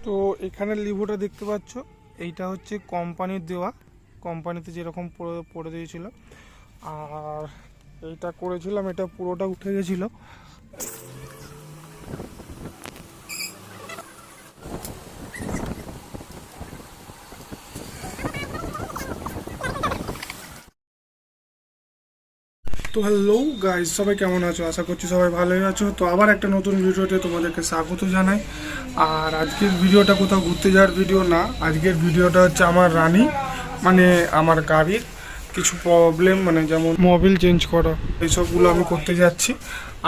তো এখানে লিভোটা দেখতে পাচ্ছ, এইটা হচ্ছে কোম্পানির দেওয়া, কোম্পানিতে যেরকম পড়ে দিয়েছিল। আর এইটা করেছিলাম, এটা পুরোটা উঠে গেছিলো। তো হ্যালো গাইজ, সবাই কেমন আছো? আশা করছি সবাই ভালোই আছো। তো আবার একটা নতুন ভিডিওতে তোমাদেরকে স্বাগত জানাই। আর আজকের ভিডিওটা কোথাও ঘুরতে যাওয়ার ভিডিও না, আজকের ভিডিওটা হচ্ছে আমার রানি, মানে আমার গাড়ির কিছু প্রবলেম, মানে যেমন মোবিল চেঞ্জ করা, এইসবগুলো আমি করতে যাচ্ছি।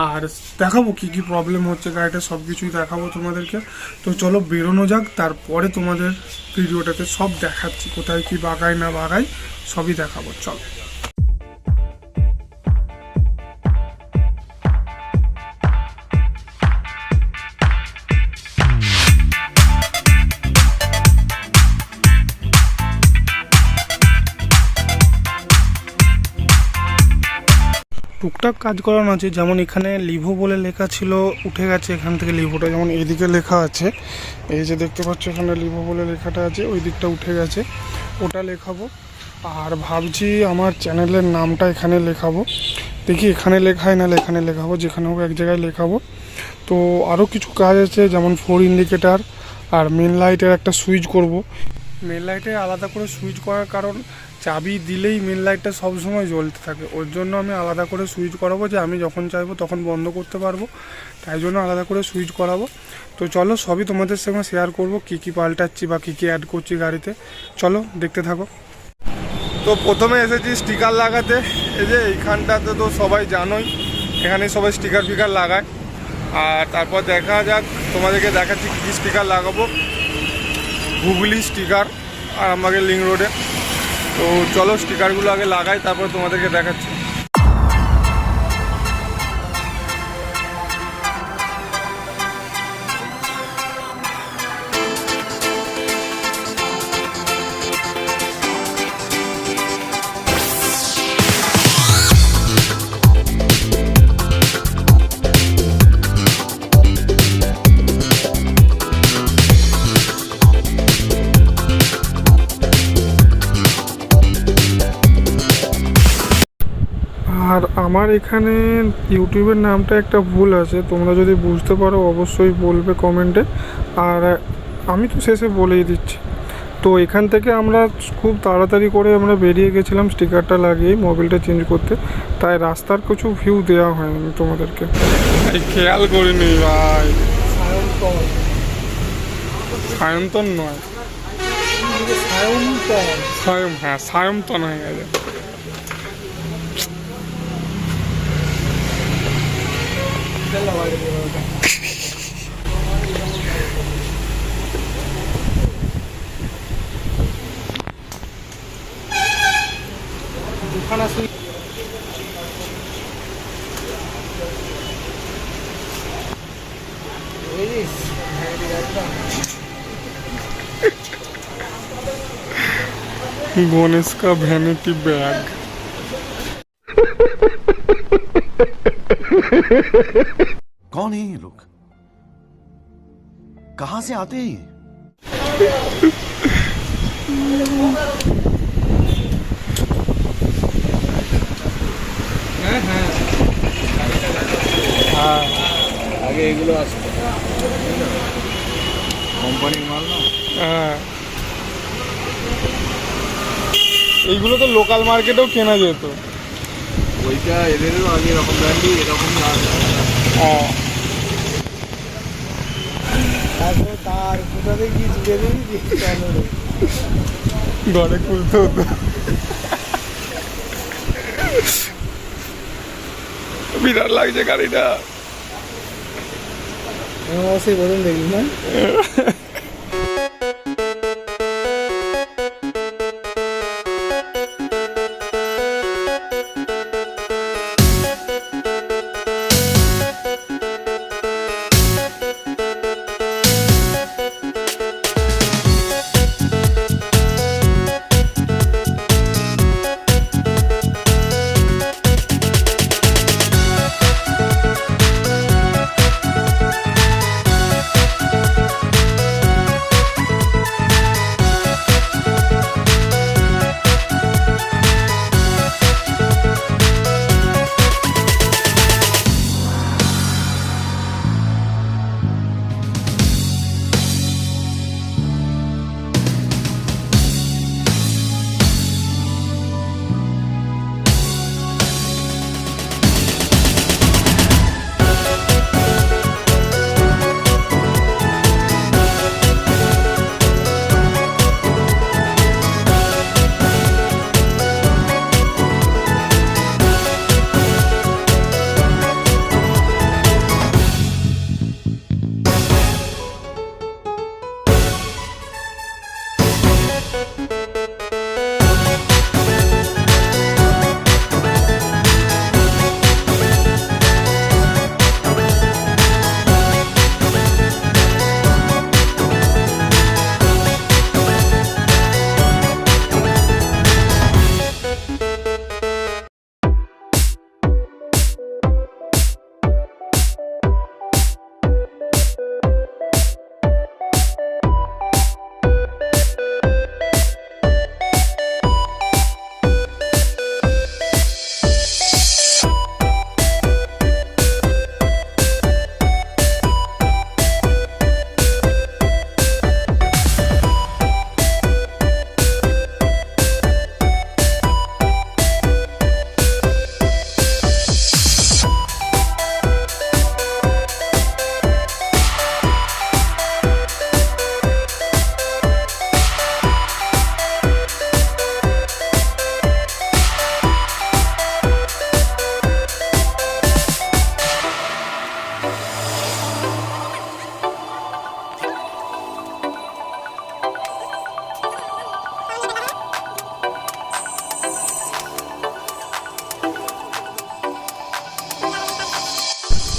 আর দেখাবো কি কি প্রবলেম হচ্ছে গাড়িটা, সব কিছুই দেখাবো তোমাদেরকে। তো চলো বেরোনো যাক, তারপরে তোমাদের ভিডিওটাতে সব দেখাচ্ছি, কোথায় কি বাগাই না বাগাই সবই দেখাবো। চলো। টুকটাক কাজ করানো আছে, যেমন এখানে লিভো বলে লেখা ছিল, উঠে গেছে এখান থেকে লিভোটা। যেমন এইদিকে লেখা আছে, এই যে দেখতে পাচ্ছ এখানে লিভো বলে লেখাটা আছে, ওই দিকটা উঠে গেছে, ওটা লেখাবো। আর ভাবছি আমার চ্যানেলের নামটা এখানে লেখাবো, দেখি এখানে লেখায় না এখানে লেখাবো, যেখানে হোক এক জায়গায় লেখাবো। তো আরও কিছু কাজ আছে, যেমন 4 ইন্ডিকেটার আর মেন লাইটের একটা সুইচ করব। মেন লাইটে আলাদা করে সুইচ করার কারণ, চাবি দিলেই মেন লাইটটা সবসময় জ্বলতে থাকে, ওর জন্য আমি আলাদা করে সুইচ করাবো, যে আমি যখন চাইবো তখন বন্ধ করতে পারবো, তাই জন্য আলাদা করে সুইচ করাবো। তো চলো সবই তোমাদের সঙ্গে শেয়ার করব, কী কী পাল্টাচ্ছি বা কী কী অ্যাড করছি গাড়িতে। চলো দেখতে থাকো। তো প্রথমে এসেছি স্টিকার লাগাতে। এই যে এইখানটাতে তো সবাই জানোই, এখানে সবাই স্টিকার ফিকার লাগায়। আর তারপর দেখা যাক, তোমাদেরকে দেখাচ্ছি কী কী স্টিকার লাগাবো। হুগলি স্টিকার আর আমাকে লিঙ্ক রোডে। তো চলো স্টিকারগুলো আগে লাগাই, তারপর তোমাদেরকে দেখাচ্ছি। আর আমার এখানে ইউটিউবের নামটা একটা ভুল আছে, তোমরা যদি বুঝতে পারো অবশ্যই বলবে কমেন্টে। আর আমি তো শেষে বলেই দিচ্ছি। তো এখান থেকে আমরা খুব তাড়াতাড়ি করে আমরা বেরিয়ে গেছিলাম স্টিকারটা লাগিয়ে মোবিলটা চেঞ্জ করতে, তাই রাস্তার কিছু ভিউ দেওয়া হয়নি তোমাদেরকে, খেয়াল করিনি ভাই। সায়ন্তন নয়, সায়ম, হ্যাঁ সায়ন্তন হয়ে গেছে। गणेश का वैनिटी बैग। कौन है ये लोग? कहां से आते हैं? हाँ आगे এগুলো আসতো কোম্পানির মাল না। হ্যাঁ এইগুলো তো লোকাল মার্কেটেও কেনা যেত। ওইটা এদেরও আগে এরকম ব্র্যান্ডই এরকম না। তার কোথাতে কি জুড়ে দিবি ঘরে খুলতে হতো। বিরাট লাগছে গাড়িটা। সেই প্রথম দেখলি না?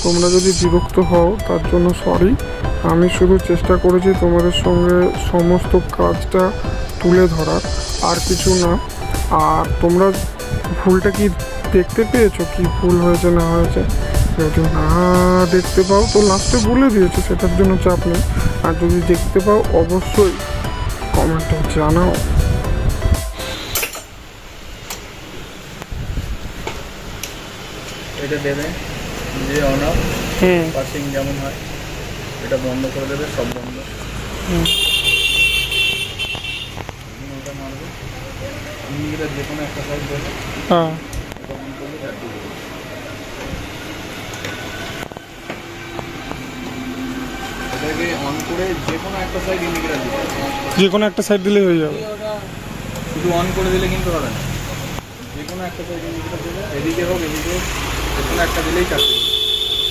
তোমরা যদি বিরক্ত হও তার জন্য সরি। আমি শুধু চেষ্টা করেছি তোমাদের সঙ্গে সমস্ত কাজটা তুলে ধরার, আর কিছু না। আর তোমরা ভুলটা কি দেখতে পেয়েছো, কি ভুল হয়েছে না হয়েছে? যদি না দেখতে পাও তো লাস্টে বলে দিয়েছো, সেটার জন্য চাপ নেই। আর যদি দেখতে পাও অবশ্যই কমেন্টে জানাও। এটা দেবে যে অন অফ পাসিং যেমন হয়, এটা বন্ধ করে দেবে, সব বন্ধ। ওটা মারবে, ইন্ডিকেটার যে কোনো একটা সাইড দেবে, হ্যাঁ এটা অন করলে চারটি দেবে। এটাকে অন করে যে কোনো একটা সাইড ইন্ডিকেটার দিতে হবে। যে কোনো একটা সাইড দিলেই হয়ে যাবে। শুধু অন করে দিলে কিন্তু হবে না, যে কোনো একটা সাইড ইন্ডিকেটার দেবে, এদিকে হোক এদিকে হোক, যে কোনো একটা দিলেই চারটি দেবে।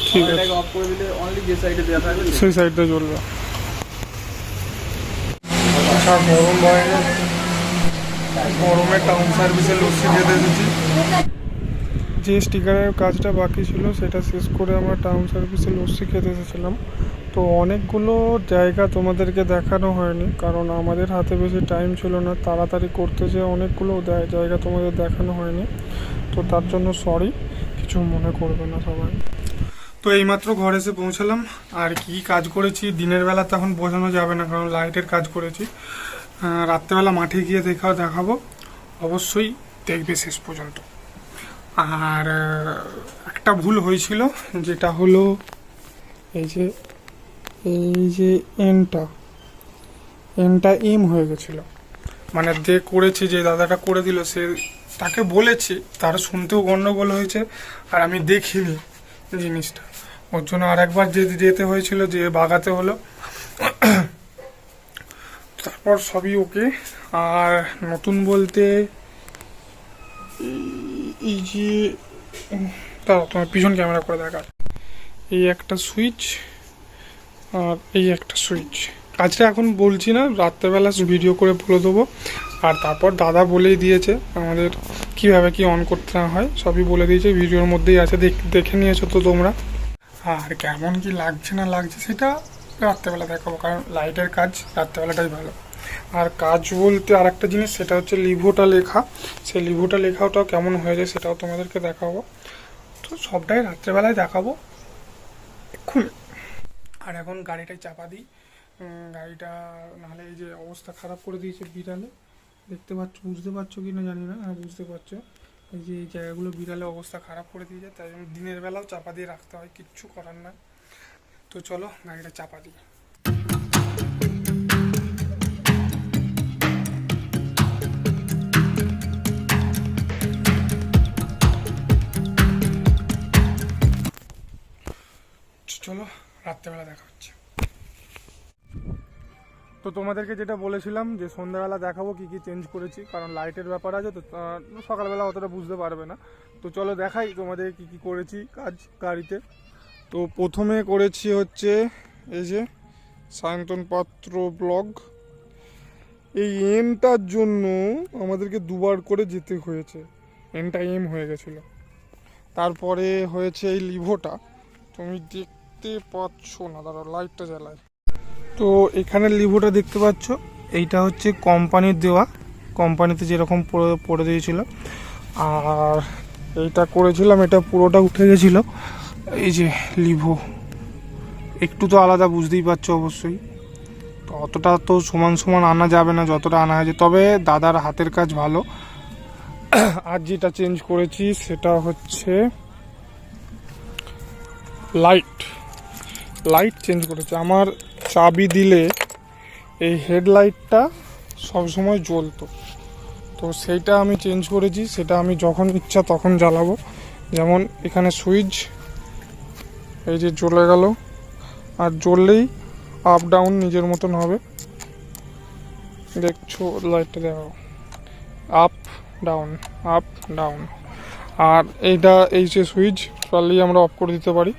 ঠিক আছে, এটাকে অফ করে দিলে অনলি যে সাইডে দেওয়া থাকবে সেই সাইডটা জ্বলবে। আচ্ছা, গরম হয়ে গেছে, গরমে টাউন সার্ভিসে লস্যি খেতে এসেছি। যে স্টিকারের কাজটা বাকি ছিল সেটা শেষ করে আমরা টাউন সার্ভিসে লস্যি খেতে এসেছিলাম। তো অনেকগুলো জায়গা তোমাদেরকে দেখানো হয়নি, কারণ আমাদের হাতে বেশি টাইম ছিল না, তাড়াতাড়ি করতে যেয়ে অনেকগুলো জায়গা তোমাদের দেখানো হয়নি। তো তার জন্য সরি, কিছু মনে করবে না সবাই। তো এইমাত্র ঘরে এসে পৌঁছালাম। আর কি কাজ করেছি দিনের বেলা তখন বোঝানো যাবে না, কারণ লাইটের কাজ করেছি। রাত্রেবেলা মাঠে গিয়ে দেখাবো, অবশ্যই দেখবে শেষ পর্যন্ত। আর একটা ভুল হয়েছিল, যেটা হলো এই যে এনটা এম হয়ে গেছিলো। মানে যে করেছে, যে দাদাটা করে দিল, সে তাকে বলেছি, তার শুনতেও গন্ডগোল হয়েছে, আর আমি দেখিনি জিনিসটা, ওর জন্য আর একবার যেতে হয়েছিল, যে বাগাতে হলো। তারপর সবই ওকে। আর নতুন বলতে এই যে তোমার পিছন ক্যামেরা করে দেখা, এই একটা সুইচ আর এই একটা সুইচ। কাজটা এখন বলছি না, রাত্রেবেলা ভিডিও করে বলে দেবো। আর তারপর দাদা বলেই দিয়েছে আমাদের কিভাবে কি অন করতে না হয়, সবই বলে দিয়েছে, ভিডিওর মধ্যেই আছে, দেখে নিয়েছো তো তোমরা। আর কেমন কি লাগছে না লাগছে সেটা রাত্রেবেলা দেখাবো, কারণ লাইটের কাজ রাত্রেবেলাটাই ভালো। আর কাজ বলতে আর একটা জিনিস, সেটা হচ্ছে লিভোটা লেখা। সেই লিভোটা লেখাটাও কেমন হয়েছে সেটাও তোমাদেরকে দেখাবো। তো সবটাই রাত্রেবেলায় দেখাবো এক্ষুনি। আর এখন গাড়িটাই চাপা দিই, গাড়িটা নাহলে এই যে অবস্থা খারাপ করে দিয়েছে বিড়ালে, দেখতে পাচ্ছ, বুঝতে পারছো কি না জানি না, হ্যাঁ বুঝতে পারছো, এই যে এই জায়গাগুলো বিড়ালে অবস্থা খারাপ করে দিয়েছে, তাই জন্য দিনের বেলাও চাপা দিয়ে রাখতে হয়, কিচ্ছু করার না। তো চলো গাড়িটা চাপা দিই। চলো রাত্রেবেলা দেখা হচ্ছে। তো তোমাদেরকে যেটা বলেছিলাম যে সন্ধ্যাবেলা দেখাবো কি কি চেঞ্জ করেছি, কারণ লাইটের ব্যাপার আছে, তো সকালবেলা অতটা বুঝতে পারবে না। তো চলো দেখাই তোমাদের কি কি করেছি কাজ গাড়িতে। তো প্রথমে করেছি হচ্ছে এই যে সায়ন্তন পাত্র ব্লগ, এই এমটার জন্য আমাদেরকে দুবার করে যেতে হয়েছে, এমটা এম হয়ে গেছিলো। তারপরে হয়েছে এই লিভোটা, তুমি দেখতে পাচ্ছ না, দাঁড়াও লাইটটা জ্বালায়। তো এখানে লিভোটা দেখতে পাচ্ছ, এইটা হচ্ছে কোম্পানির দেওয়া, কোম্পানিতে যেরকম পড়ে দিয়েছিল। আর এইটা করেছিলাম, এটা পুরোটা উঠে গেছিলো। এই যে লিভো একটু তো আলাদা, বুঝতেই পারছো অবশ্যই। তো অতটা তো সমান সমান আনা যাবে না যতটা আনা হয়েছে, তবে দাদার হাতের কাজ ভালো। আর যেটা চেঞ্জ করেছি সেটা হচ্ছে লাইট চেঞ্জ করেছে। আমার চাবি দিলে এই হেডলাইটটা সবসময় জ্বলতো, তো সেইটা আমি চেঞ্জ করেছি, সেটা আমি যখন ইচ্ছা তখন জ্বালাবো। যেমন এখানে সুইচ, এই যে জ্বলে গেল, আর জ্বললেই আপ ডাউন নিজের মতন হবে, দেখছো লাইটটা দেখো, আপ ডাউন। আর এইটা এই যে সুইচ পারলেই আমরা অফ করে দিতে পারি।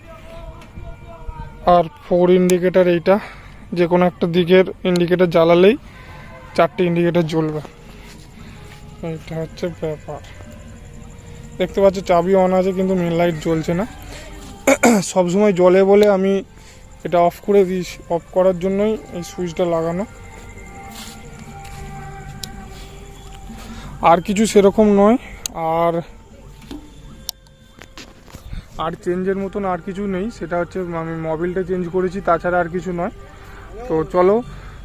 আর 4 ইন্ডিকেটার, এইটা যে কোনো একটা দিকের ইন্ডিকেটার জ্বালালেই 4টে ইন্ডিকেটার জ্বলবে, এইটা হচ্ছে ব্যাপার। দেখতে পাচ্ছ চাবি অন আছে কিন্তু মেন লাইট জ্বলছে না। সবসময় জলে বলে আমি এটা অফ করে দিই, অফ করার জন্যই এই সুইচটা লাগানো। আর কিছু সেরকম নয়, আর চেঞ্জের মতন আর কিছু নেই, সেটা হচ্ছে আমি মোবিলটা চেঞ্জ করেছি, তাছাড়া আর কিছু নয়। তো চলো,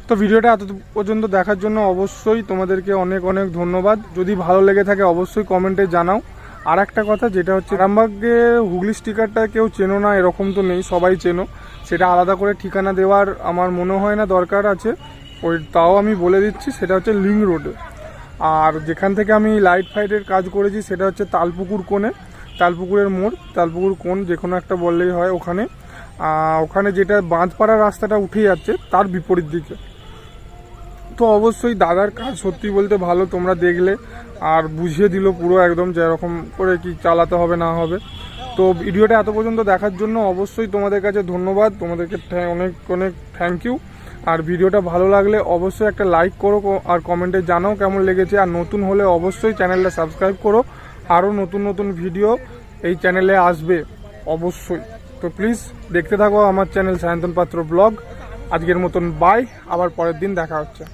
তো ভিডিওটা এত পর্যন্ত দেখার জন্য অবশ্যই তোমাদেরকে অনেক অনেক ধন্যবাদ। যদি ভালো লেগে থাকে অবশ্যই কমেন্টে জানাও। আর একটা কথা, যেটা হচ্ছে আরামবাগে হুগলি স্টিকারটা কেউ চেনো না এরকম তো নেই, সবাই চেনো। সেটা আলাদা করে ঠিকানা দেওয়ার আমার মনে হয় না দরকার আছে, তাও আমি বলে দিচ্ছি, সেটা হচ্ছে লিঙ্ক রোডে। আর যেখান থেকে আমি লাইট ফাইটের কাজ করেছি সেটা হচ্ছে তালপুকুর কোণে, তালপুকুরের মোড়, তালপুকুর কোণ যে কোনো একটা বললেই হয়। ওখানে যেটা বাঁধপাড়া রাস্তাটা উঠে যাচ্ছে তার বিপরীত দিকে। তো অবশ্যই দাদার কাজ সত্যি বলতে ভালো, তোমরা দেখলে আর বুঝিয়ে দিল পুরো একদম যেরকম করে কি চালাতে হবে না হবে। তো ভিডিওটা এত পর্যন্ত দেখার জন্য অবশ্যই তোমাদের কাছে ধন্যবাদ, তোমাদেরকে অনেক অনেক থ্যাংক ইউ। আর ভিডিওটা ভালো লাগলে অবশ্যই একটা লাইক করো আর কমেন্টে জানাও কেমন লেগেছে। আর নতুন হলে অবশ্যই চ্যানেলটা সাবস্ক্রাইব করো, আরও নতুন নতুন ভিডিও এই চ্যানেলে আসবে অবশ্যই। তো প্লিজ দেখতে থাকো আমার চ্যানেল সায়ন্তন পাত্র ব্লগ। আজকের মতন বাই, আবার পরের দিন দেখা হচ্ছে।